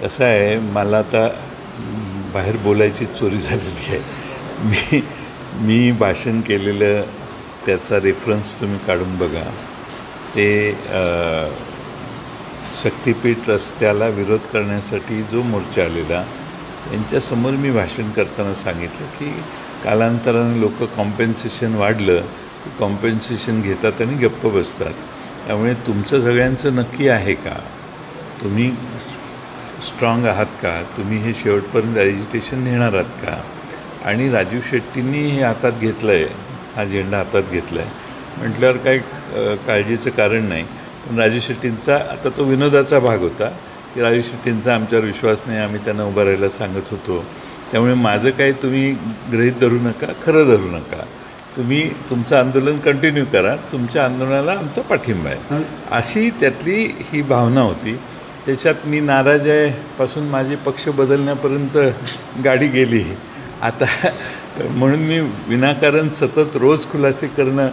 कसं आहे, मला आता बाहेर बोलायची चोरी झालेली आहे. मी भाषण केलेलं त्याचा रेफरन्स तुम्ही काढून बघा. ते शक्तिपीठ रस्त्याला विरोध करण्यासाठी जो मोर्चा आलेला त्यांच्यासमोर मी भाषण करताना सांगितलं की कालांतराने लोक कॉम्पेन्सेशन वाढलं की कॉम्पेन्सेशन घेतात आणि गप्प बसतात. त्यामुळे तुमचं सगळ्यांचं नक्की आहे का? तुम्ही स्ट्रॉंग आहात का? तुम्ही हे शेवटपर्यंत ॲजिटेशन नेणार आहात का? आणि राजू शेट्टींनी हे हातात घेतलं आहे, हा झेंडा हातात घेतला आहे म्हटल्यावर काही काळजीचं कारण नाही. पण राजू शेट्टींचा आता तो विनोदाचा भाग होता की राजू शेट्टींचा आमच्यावर विश्वास नाही, आम्ही त्यांना उभं राहायला सांगत होतो. त्यामुळे माझं काही तुम्ही गृहीत धरू नका, खरं धरू नका. तुम्ही तुमचं आंदोलन कंटिन्यू करा, तुमच्या आंदोलनाला आमचा पाठिंबा आहे, अशी त्यातली ही भावना होती. त्याच्यात मी नाराज आहे पासून माझे पक्ष बदलण्यापर्यंत गाडी गेली. आता म्हणून मी विनाकारण सतत रोज खुलासे करणं